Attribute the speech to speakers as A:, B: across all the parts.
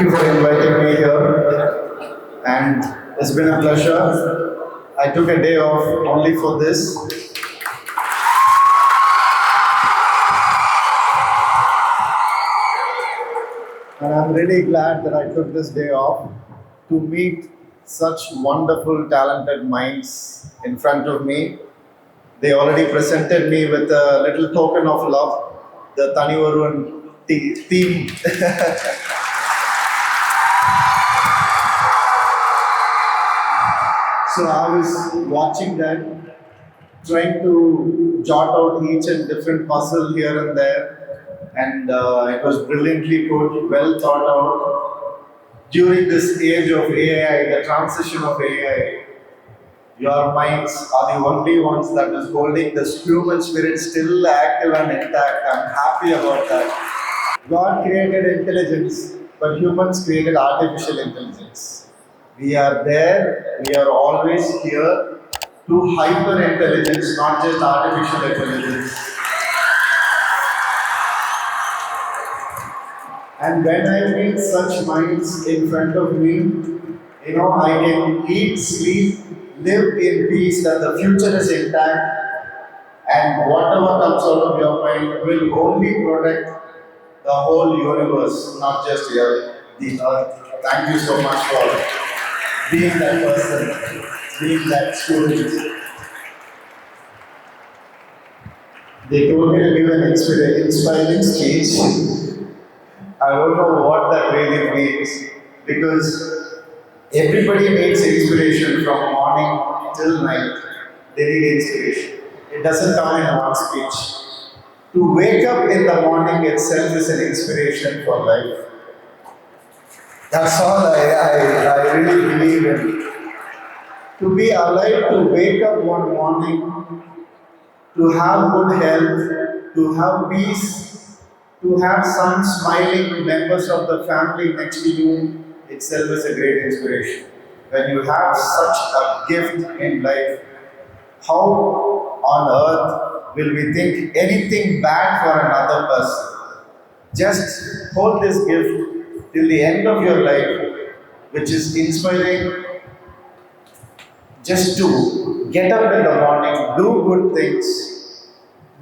A: Thank you for inviting me here, and it's been a pleasure. I took a day off only for this, and I'm really glad that I took this day off to meet such wonderful, talented minds in front of me. They already presented me with a little token of love, the Tani Varun theme. So I was watching that, trying to jot out each and different puzzle here and there, and it was brilliantly put, well thought out. During this age of AI, the transition of AI, your minds are the only ones that is holding the human spirit still active and intact. I'm happy about that. God created intelligence, but humans created artificial intelligence. We are there, we are always here to hyper intelligence, not just artificial intelligence. And when I meet such minds in front of me, I can eat, sleep, live in peace, that the future is intact, and whatever comes out of your mind will only protect the whole universe, not just the earth. Thank you so much for being that person, being that student. They told me to give an inspiring speech. I don't know what that really means because everybody needs inspiration from morning till night. They need inspiration. It doesn't come in one speech. To wake up in the morning itself is an inspiration for life. That's all I really believe in. To be alive, to wake up one morning, to have good health, to have peace, to have some smiling members of the family next to you itself is a great inspiration. When you have such a gift in life, how on earth will we think anything bad for another person? Just hold this gift till the end of your life, which is inspiring. Just to get up in the morning, do good things.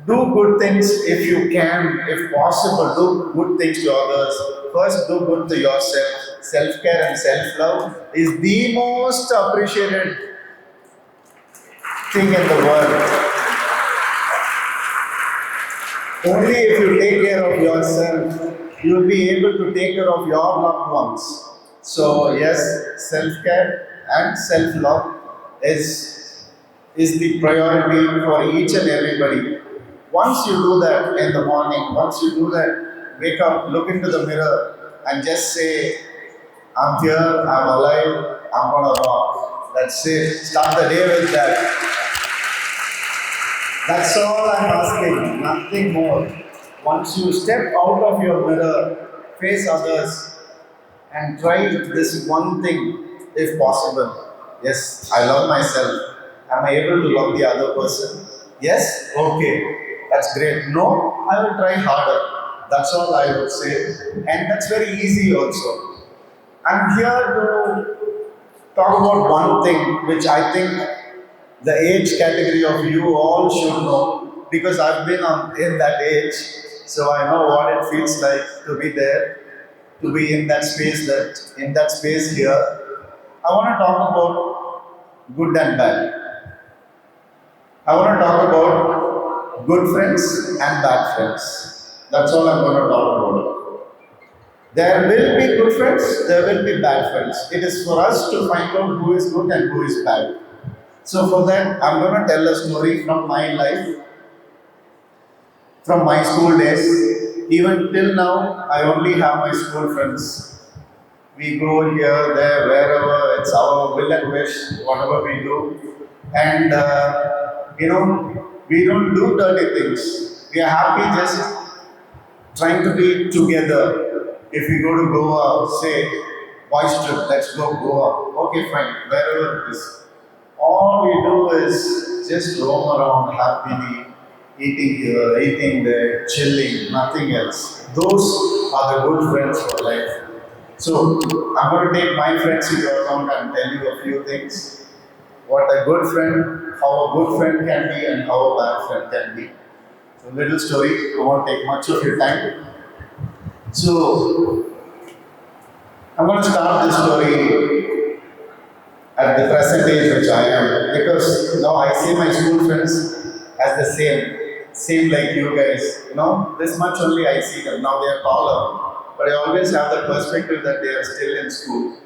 A: Do good things if you can, if possible, do good things to others. First, do good to yourself. Self care and self love is the most appreciated thing in the world. Only if you take care of yourself, you will be able to take care of your loved ones. So, yes, self care and self love is the priority for each and everybody. Once you do that in the morning, once you do that, wake up, look into the mirror, and just say, I'm here, I'm alive, I'm gonna rock. That's it. Start the day with that. That's all I'm asking, nothing more. Once you step out of your mirror, face others, and try this one thing if possible. Yes, I love myself. Am I able to love the other person? Yes? Okay. That's great. No, I will try harder. That's all I would say. And that's very easy also. I'm here to talk about one thing which I think the age category of you all should know because I've been in that age, so I know what it feels like to be there, to be in that space here. I want to talk about good and bad. I want to talk about good friends and bad friends. That's all I'm going to talk about. There will be good friends, there will be bad friends. It is for us to find out who is good and who is bad. So for that, I'm going to tell a story from my life, from my school days. Even till now, I only have my school friends. We go here, there, wherever. It's our will and wish, whatever we do. And, we don't do dirty things. We are happy just trying to be together. If we go to Goa, say, boys trip, let's go Goa. Okay, fine, wherever it is. All we do is just roam around happily, eating here, eating there, chilling, nothing else. Those are the good friends for life. So I'm going to take my friends into account and tell you a few things. What a good friend, how a good friend can be, and how a bad friend can be. So little story. I won't take much of your time. So I'm going to start this story at the present age which I am because now I see my school friends as the same like you guys. This much only I see them. Now they are taller, but I always have the perspective that they are still in school.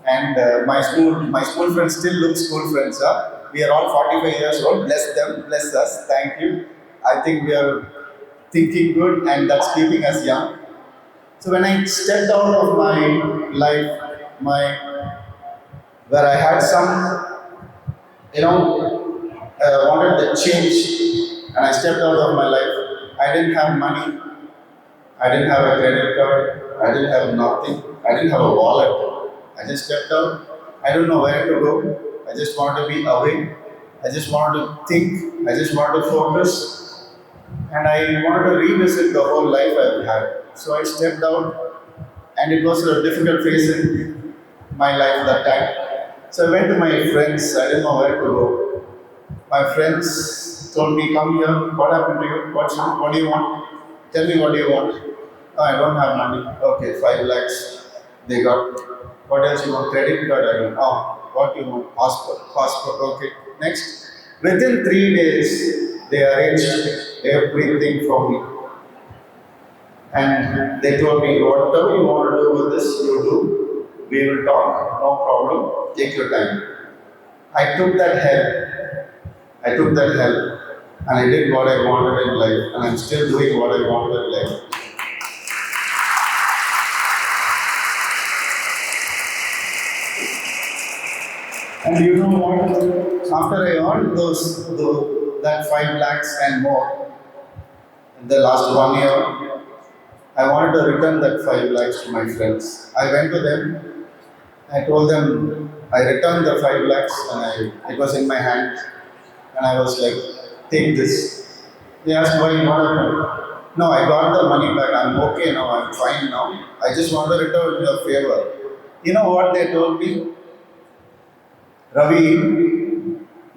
A: And my school friends still look school friends. Huh? We are all 45 years old. Bless them, bless us. Thank you. I think we are thinking good, and that's keeping us young. So when I stepped out of my life, my where I had some, wanted the change, and I stepped out of my life. I didn't have money. I didn't have a credit card. I didn't have nothing. I didn't have a wallet. I just stepped out. I don't know where to go. I just wanted to be away. I just wanted to think. I just wanted to focus. And I wanted to revisit the whole life I've had. So I stepped out, and it was a difficult phase in my life that time. So I went to my friends. I didn't know where to go. My friends told me, "Come here. What happened to you? What do you want? Tell me what do you want." "Oh, I don't have money." "Okay, 5 lakhs." They got. "What else you want?" "Credit card." "I don't." "Oh, what you want?" "Passport." "Passport." "Okay." Next. Within 3 days, they arranged everything for me. And they told me, "Whatever you want to do with this, you do. We will talk. No problem. Take your time." I took that help. I took that help. And I did what I wanted in life. And I'm still doing what I wanted in life. And you know what? After I earned that 5 lakhs and more in the last 1 year, I wanted to return that 5 lakhs to my friends. I went to them. I told them I returned the 5 lakhs, and it was in my hand, and I was like, "Take this." They asked, "Why? What happened?" "No, I got the money back. I'm okay now. I'm fine now. I just want to return your favor." You know what they told me? "Ravi,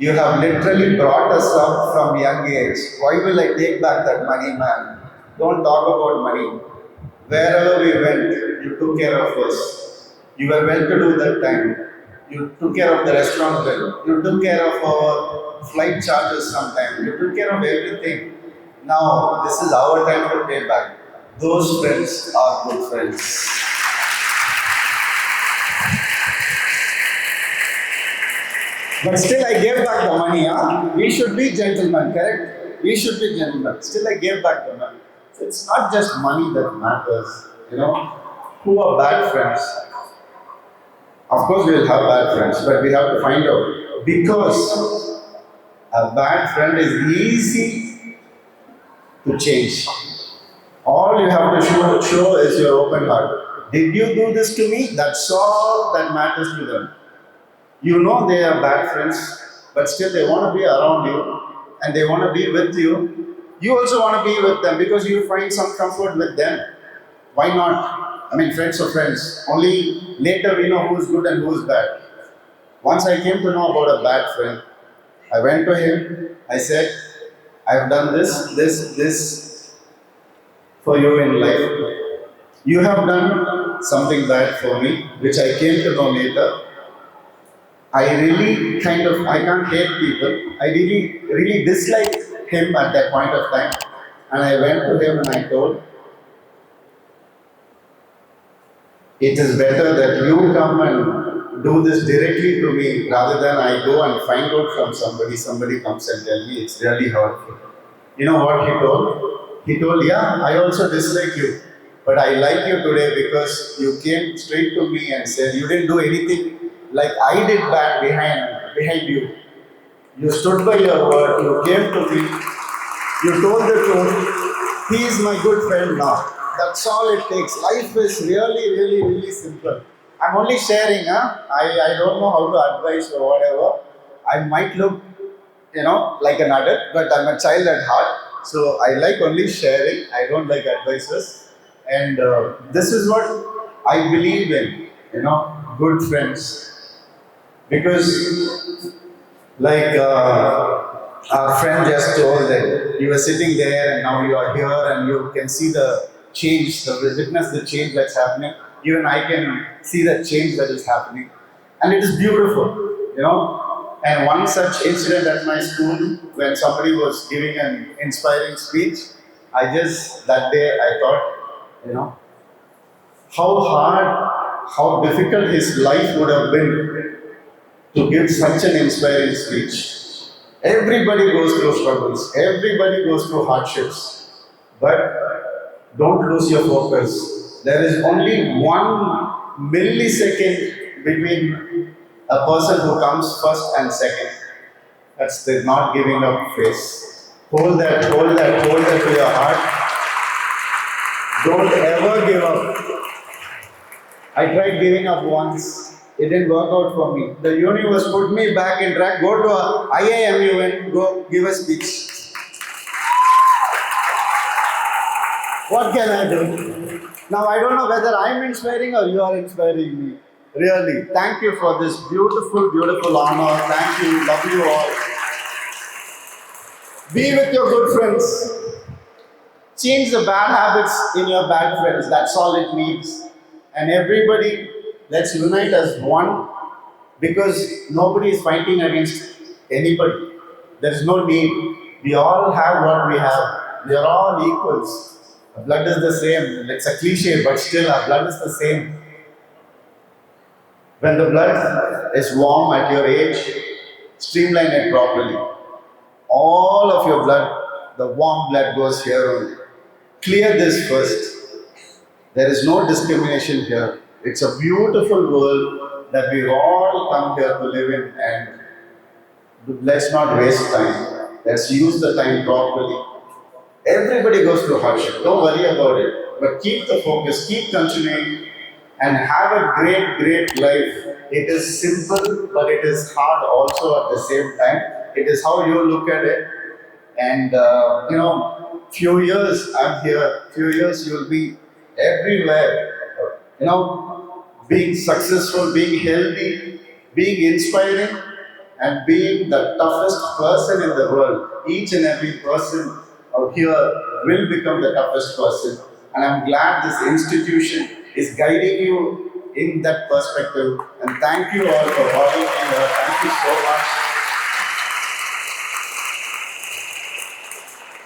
A: you have literally brought us up from young age. Why will I take back that money, man? Don't talk about money. Wherever we went, you took care of us. You were well to do that time. You took care of the restaurant bill. You took care of our flight charges sometime. You took care of everything. Now, this is our time to pay back." Those friends are good friends. But still, I gave back the money. Huh? We should be gentlemen, correct? We should be gentlemen. Still, I gave back the money. So it's not just money that matters. Who are bad friends? Of course, we will have bad friends, but we have to find out. Because a bad friend is easy to change. All you have to show is your open heart. Did you do this to me? That's all that matters to them. You know they are bad friends, but still they want to be around you and they want to be with you. You also want to be with them because you find some comfort with them. Why not? I mean, friends are friends. Only later we know who's good and who's bad. Once I came to know about a bad friend, I went to him. I said, "I've done this for you in life. You have done something bad for me, which I came to know later. I really I can't hate people. I really disliked him at that point of time. And I went to him and I told, it is better that you come and do this directly to me rather than I go and find out from somebody comes and tell me it's really hurtful." You know what he told? He told, "Yeah, I also dislike you. But I like you today because you came straight to me and said you didn't do anything like I did bad behind you. You stood by your word, you came to me, you told the truth. He is my good friend now. That's all it takes. Life is really simple." I'm only sharing, huh? I don't know how to advise or whatever. I might look, like an adult, but I'm a child at heart. So I like only sharing. I don't like advices. And this is what I believe in, good friends because, like our friend just told that you were sitting there and now you are here and you can see the change, witness the change that's happening. Even I can see the change that is happening, and it is beautiful. And one such incident at my school when somebody was giving an inspiring speech, I just that day I thought, how hard, how difficult his life would have been to give such an inspiring speech. Everybody goes through struggles, everybody goes through hardships, but don't lose your focus. There is only 1 millisecond between a person who comes first and second. That's the not giving up phase. Hold that, hold that, hold that to your heart. Don't ever give up. I tried giving up once. It didn't work out for me. The universe put me back in track. Go to a IIM and go give a speech. What can I do? Now I don't know whether I'm inspiring or you are inspiring me. Really, thank you for this beautiful, beautiful honor. Thank you. Love you all. Be with your good friends. Change the bad habits in your bad friends. That's all it needs. And everybody, let's unite as one because nobody is fighting against anybody. There is no need. We all have what we have. We are all equals. Our blood is the same. It's a cliche, but still our blood is the same. When the blood is warm at your age, streamline it properly. All of your blood, the warm blood goes here only. Clear this first. There is no discrimination here. It's a beautiful world that we all come here to live in, and let's not waste time. Let's use the time properly. Everybody goes through hardship. Don't worry about it. But keep the focus, keep continuing, and have a great, great life. It is simple, but it is hard also at the same time. It is how you look at it. And, few years I'm here, few years you'll be everywhere. Being successful, being healthy, being inspiring, and being the toughest person in the world. Each and every person out here will become the toughest person. And I'm glad this institution is guiding you in that perspective. And thank you all for having me here. Thank you so much.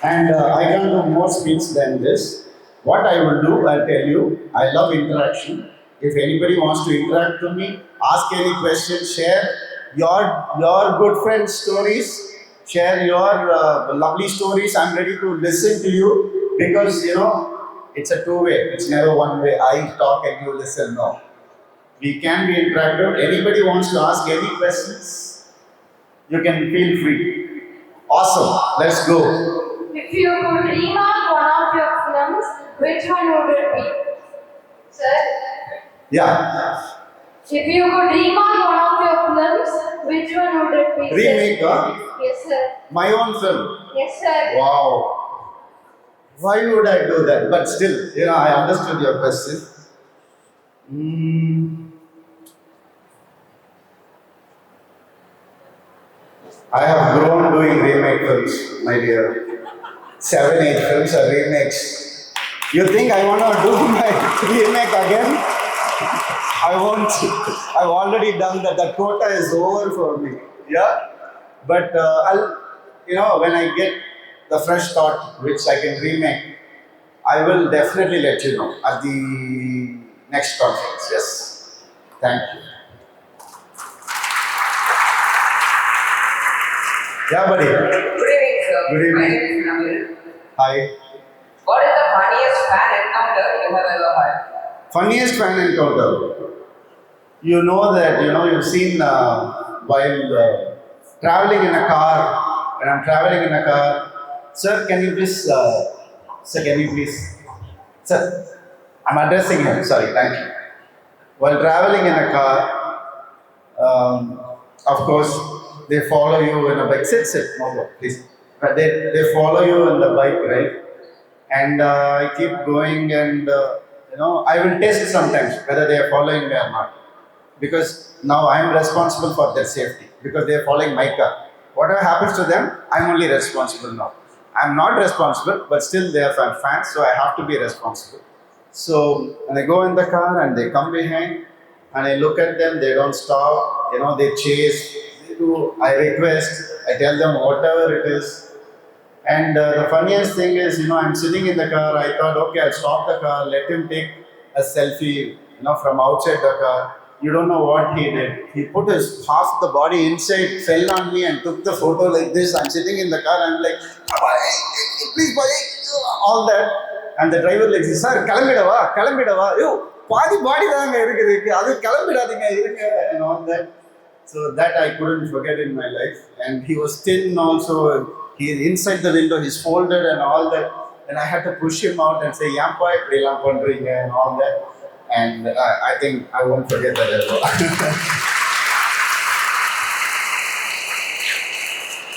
A: And I can't do more speech than this. What I will do, I'll tell you. I love interaction. If anybody wants to interact with me, ask any question, share your good friends' stories, share your lovely stories. I'm ready to listen to you because it's a two-way. It's never one way. I talk and you listen. No, we can be interactive. Anybody wants to ask any questions, you can feel free. Awesome. Let's go.
B: If you could remark one of your films, which one would it be? Sir?
A: Yeah.
B: If you could remark one of your films, which one would it be?
A: Remake,
B: sir? Yes, sir.
A: My own film.
B: Yes, sir.
A: Wow. Why would I do that? But still, I understood your question. I have grown doing remake films, my dear. 7, 8 films are remakes. You think I want to do my remake again? I won't. I've already done that. The quota is over for me. Yeah. But when I get the fresh thought which I can remake, I will definitely let you know at the next conference. Yes. Thank you. Yeah, buddy.
C: Good evening, sir.
A: Good evening.
C: My name is Namir.
A: Hi.
C: What is the funniest fan encounter you have ever had?
A: Funniest fan encounter. You know that, you've seen while traveling in a car, when I'm traveling in a car, sir, can you please, sir, I'm addressing him, sorry, thank you. While traveling in a car, of course, they follow you in a bike, sit, no, please. But they follow you in the bike, right? And I keep going and, I will test sometimes whether they are following me or not. Because now I am responsible for their safety because they are following my car. Whatever happens to them, I'm only responsible now. I'm not responsible, but still they are fans, so I have to be responsible. So when I go in the car and they come behind, and I look at them, they don't stop. They chase. They do. I request. I tell them whatever it is. And the funniest thing is, I'm sitting in the car. I thought, okay, I'll stop the car, let him take a selfie, from outside the car. You don't know what he did. He put his half the body inside, fell on me, and took the photo like this. I'm sitting in the car. I'm like, please, boy, all that. And the driver like, sir, கிளம்பிடவா, யோ பாதி பாடி தாங்க இருக்குது, அது கிளம்பிடாதீங்க இருங்க, and all that. So that I couldn't forget in my life. And he was thin also. He is inside the window. He's folded and all that. And I had to push him out and say, "Yampa, ipdilam pandringa," and all that. And I think I won't forget that ever.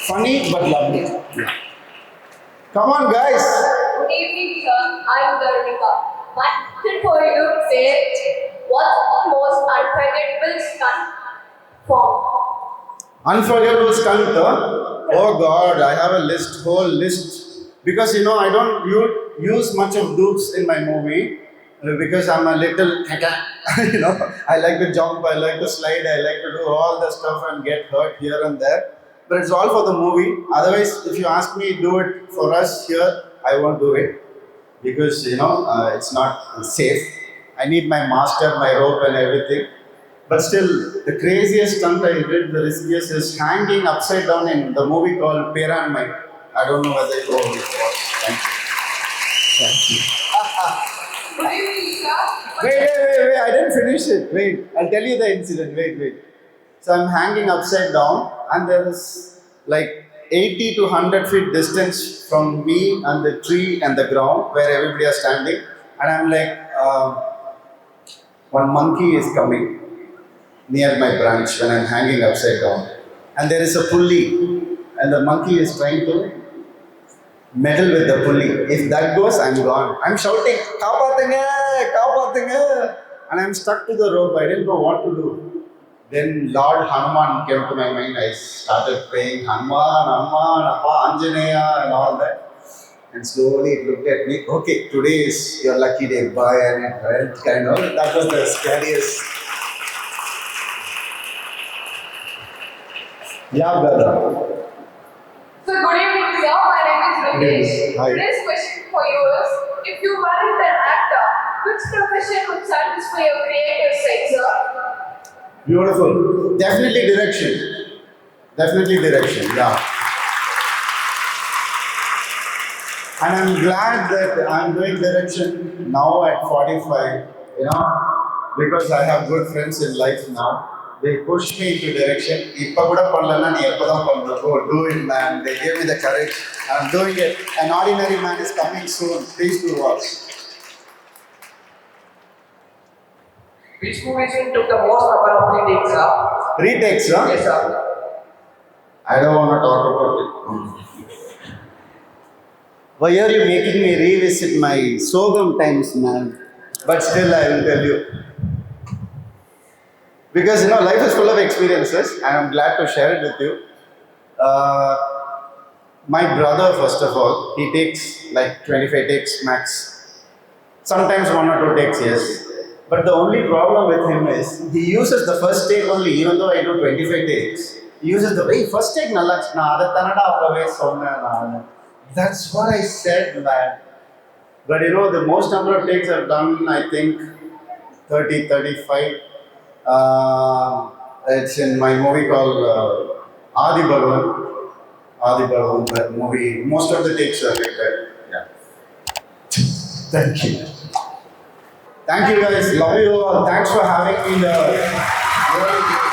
A: Funny but lovely. Come on, guys.
B: Good evening, sir. I'm Dharmika. My question for you says, what's the most unforgettable stunt form?
A: Unforgettable stunt, huh? Oh God, I have a whole list. Because I don't use much of dupes in my movie because I'm a little, I like to jump, I like to slide, I like to do all the stuff and get hurt here and there. But it's all for the movie. Otherwise, if you ask me, do it for us here, I won't do it because it's not safe. I need my master, my rope, and everything. But still, the craziest stunt I did, the riskiest, is hanging upside down in the movie called Peran Mai. I don't know whether you know it. Thank you. Thank you.
C: Good evening, sir.
A: Wait. I didn't finish it. Wait. I'll tell you the incident. Wait. So I'm hanging upside down, and there is like 80 to 100 feet distance from me and the tree and the ground where everybody is standing. And I'm like, one monkey is coming near my branch when I'm hanging upside down. And there is a pulley, and the monkey is trying to meddle with the pulley. If that goes, I'm gone. I'm shouting, Kaapathinga! And I'm stuck to the rope. I didn't know what to do. Then Lord Hanuman came to my mind. I started praying, Hanuman, Appa, Anjaneya, and all that. And slowly it looked at me. Okay, today is your lucky day. Bye, and it went kind of. That was the scariest. Yeah, brother.
B: So good evening, sir. My name is Ramesh.
A: Hi.
B: Today's question for you is, if you weren't an actor, which profession would satisfy your creative side, sir?
A: Beautiful. Definitely direction, yeah. And I'm glad that I'm doing direction now at 45, because I have good friends in life now. They push me into direction. Go do it, man. They gave me the courage. I'm doing it. An Ordinary Man is coming soon. Please do watch.
C: Which movie scene took the most number of retakes, sir?
A: Retakes, huh?
C: Yes, sir.
A: I don't want to talk about it. Why are you making me revisit my Sogam times, man? But still, I will tell you. Because, life is full of experiences, and I'm glad to share it with you. My brother, first of all, he takes like 25 takes max. Sometimes 1 or 2 takes, yes. But the only problem with him is, he uses the first take only, even though I do 25 takes. He uses the, hey, first take nalla na adha tanada apave sonna na. That's what I said, man. But the most number of takes I've done, I think 30, 35. It's in my movie called Adi Bhagavan. That movie, most of the takes are like that. Yeah. Thank you. Thank you guys. Love you all. Thanks for having me here.